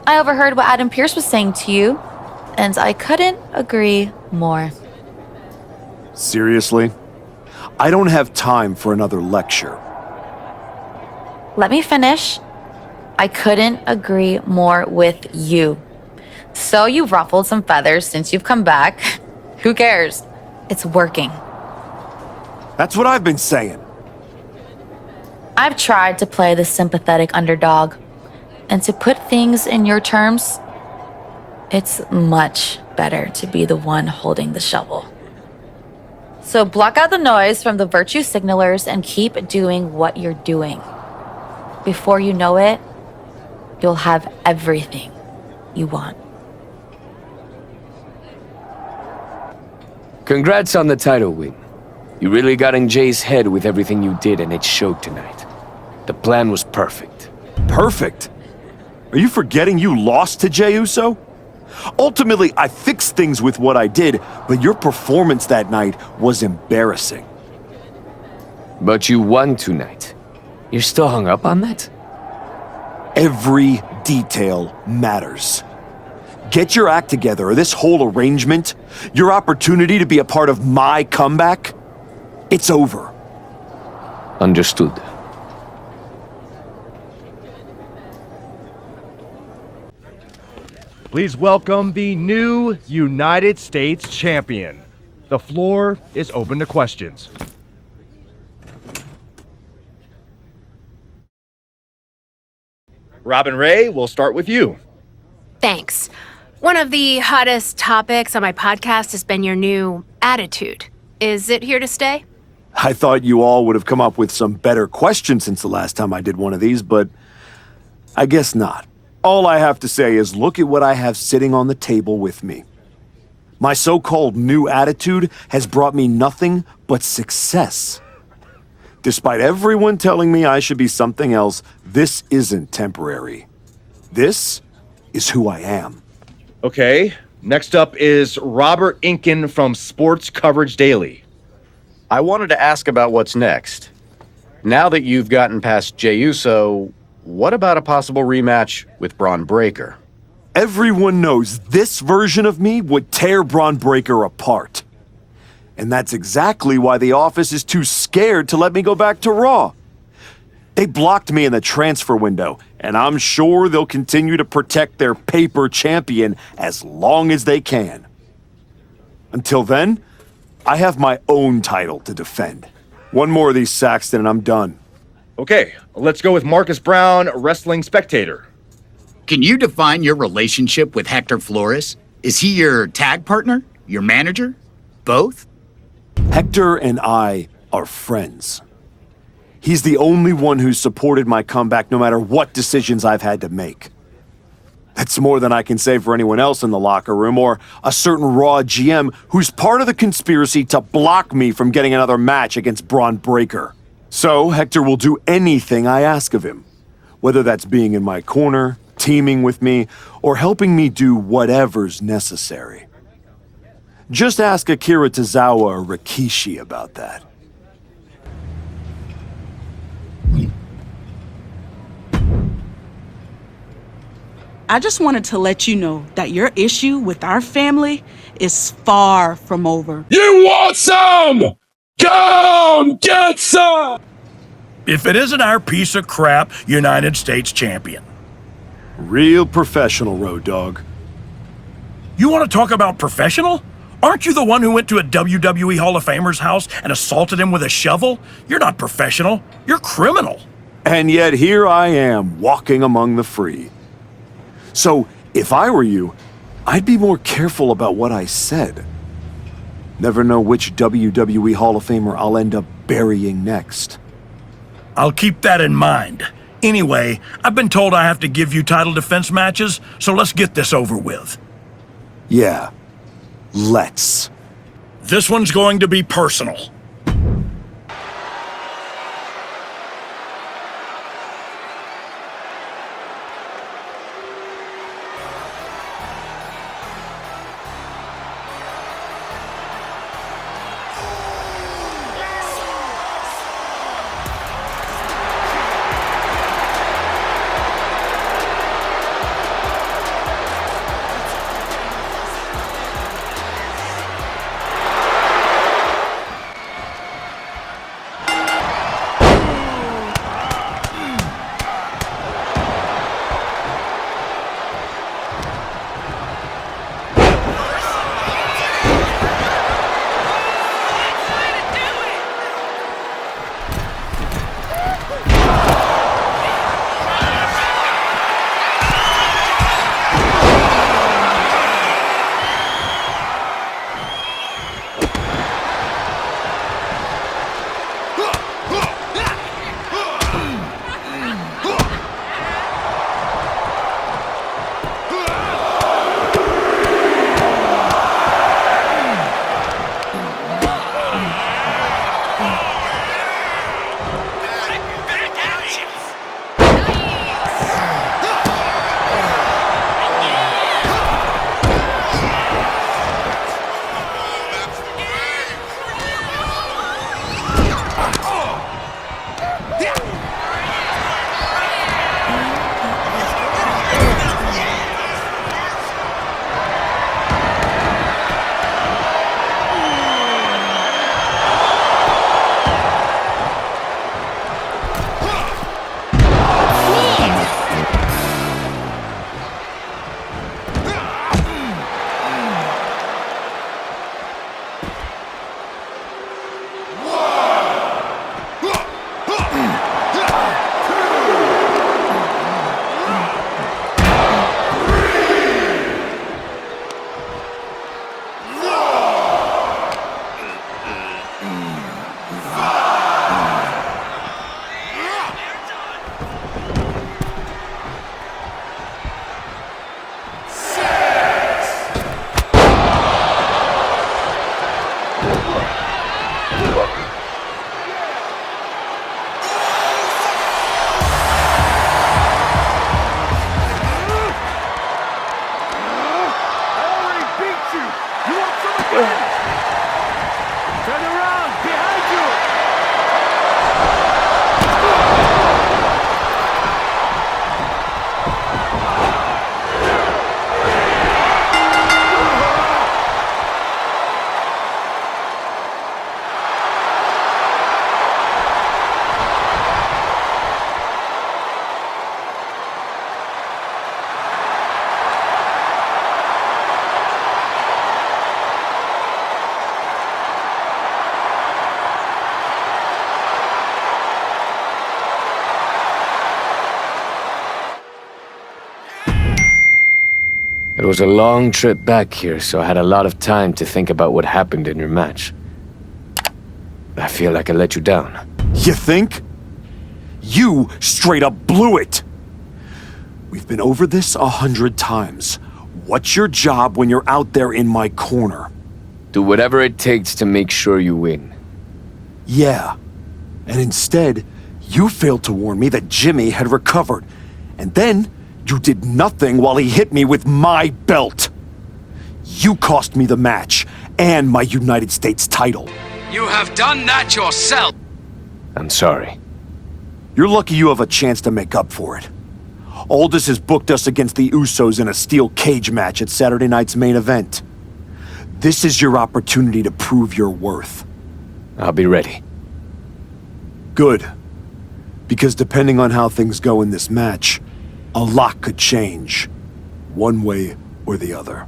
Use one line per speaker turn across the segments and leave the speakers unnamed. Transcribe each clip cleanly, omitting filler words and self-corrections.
I overheard what Adam Pearce was saying to you, and I couldn't agree more.
Seriously? I don't have time for another lecture.
Let me finish. I couldn't agree more with you. So you've ruffled some feathers since you've come back. Who cares? It's working.
That's what I've been saying.
I've tried to play the sympathetic underdog. And to put things in your terms, it's much better to be the one holding the shovel. So block out the noise from the virtue signalers and keep doing what you're doing. Before you know it, you'll have everything you want.
Congrats on the title win. You really got in Jay's head with everything you did, and it showed tonight. The plan was perfect.
Perfect? Are you forgetting you lost to Jey Uso? Ultimately, I fixed things with what I did, but your performance that night was embarrassing.
But you won tonight. You're still hung up on that?
Every detail matters. Get your act together, or this whole arrangement, your opportunity to be a part of my comeback, it's over.
Understood.
Please welcome the new United States Champion. The floor is open to questions. Robin Ray, we'll start with you.
Thanks. One of the hottest topics on my podcast has been your new attitude. Is it here to stay?
I thought you all would have come up with some better questions since the last time I did one of these, but I guess not. All I have to say is look at what I have sitting on the table with me. My so-called new attitude has brought me nothing but success. Despite everyone telling me I should be something else, this isn't temporary. This is who I am.
Okay, next up is Robert Inkin from Sports Coverage Daily.
I wanted to ask about what's next. Now that you've gotten past Jey Uso, what about a possible rematch with Braun Breaker?
Everyone knows this version of me would tear Braun Breaker apart. And that's exactly why the office is too scared to let me go back to Raw. They blocked me in the transfer window, and I'm sure they'll continue to protect their paper champion as long as they can. Until then, I have my own title to defend. One more of these, Saxton, and I'm done.
Okay, let's go with Marcus Brown, Wrestling Spectator.
Can you define your relationship with Hector Flores? Is he your tag partner? Your manager? Both?
Hector and I are friends. He's the only one who's supported my comeback no matter what decisions I've had to make. That's more than I can say for anyone else in the locker room or a certain Raw GM who's part of the conspiracy to block me from getting another match against Braun Breaker. So Hector will do anything I ask of him, whether that's being in my corner, teaming with me, or helping me do whatever's necessary. Just ask Akira Tozawa or Rikishi about that.
I just wanted to let you know that your issue with our family is far from over.
You want some? Come get some! If it isn't our piece of crap United States champion.
Real professional, Road Dogg.
You want to talk about professional? Aren't you the one who went to a WWE Hall of Famer's house and assaulted him with a shovel? You're not professional. You're criminal.
And yet here I am, walking among the free. So, if I were you, I'd be more careful about what I said. Never know which WWE Hall of Famer I'll end up burying next.
I'll keep that in mind. Anyway, I've been told I have to give you title defense matches, so let's get this over with.
Yeah, let's.
This one's going to be personal.
It was a long trip back here, so I had a lot of time to think about what happened in your match. I feel like I let you down.
You think? You straight up blew it! We've been over this 100 times. What's your job when you're out there in my corner?
Do whatever it takes to make sure you win.
Yeah. And instead, you failed to warn me that Jimmy had recovered. And then, you did nothing while he hit me with my belt. You cost me the match, and my United States title.
You have done that yourself! I'm sorry.
You're lucky you have a chance to make up for it. Aldous has booked us against the Usos in a steel cage match at Saturday night's main event. This is your opportunity to prove your worth.
I'll be ready.
Good. Because depending on how things go in this match, a lot could change. One way or the other.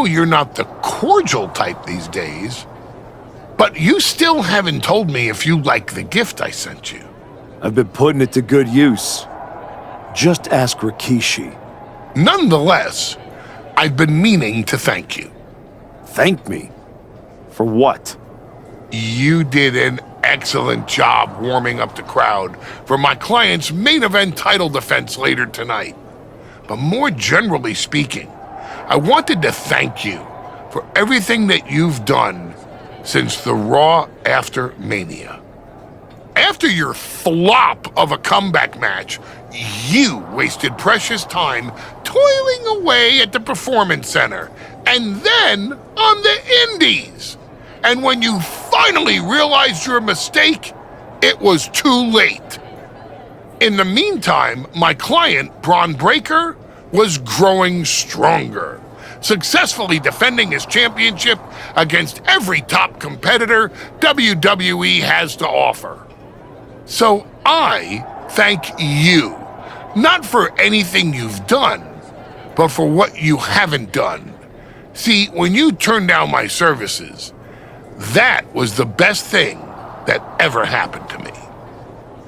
know you're not the cordial type these days, but you still haven't told me if you like the gift I sent you.
I've been putting it to good use. Just ask Rikishi.
Nonetheless, I've been meaning to thank you.
Thank me? For what?
You did an excellent job warming up the crowd for my client's main event title defense later tonight. But more generally speaking, I wanted to thank you for everything that you've done since the Raw after Mania. After your flop of a comeback match, you wasted precious time toiling away at the Performance Center and then on the Indies. And when you finally realized your mistake, it was too late. In the meantime, my client, Braun Breaker, was growing stronger, successfully defending his championship against every top competitor WWE has to offer. So I thank you, not for anything you've done, but for what you haven't done. See, when you turned down my services, that was the best thing that ever happened to me.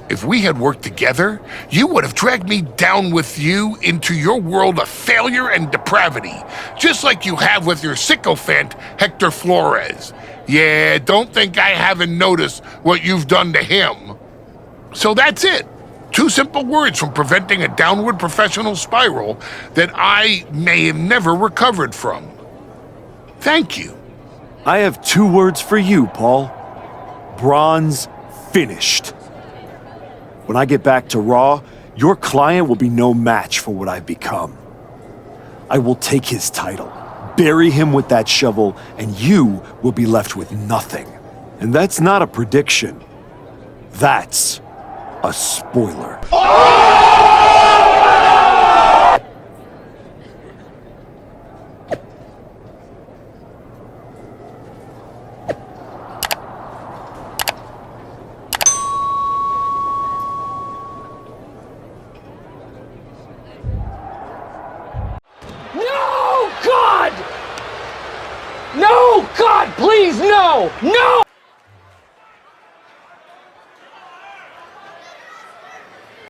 If we had worked together, you would have dragged me down with you into your world of failure and depravity, just like you have with your sycophant, Hector Flores. Yeah, don't think I haven't noticed what you've done to him. So that's it. 2 simple words from preventing a downward professional spiral that I may have never recovered from. Thank you.
I have 2 words for you, Paul. Braun's finished. When I get back to Raw, your client will be no match for what I've become. I will take his title, bury him with that shovel, and you will be left with nothing. And that's not a prediction. That's a spoiler.
No, God! No, God, please, no! No!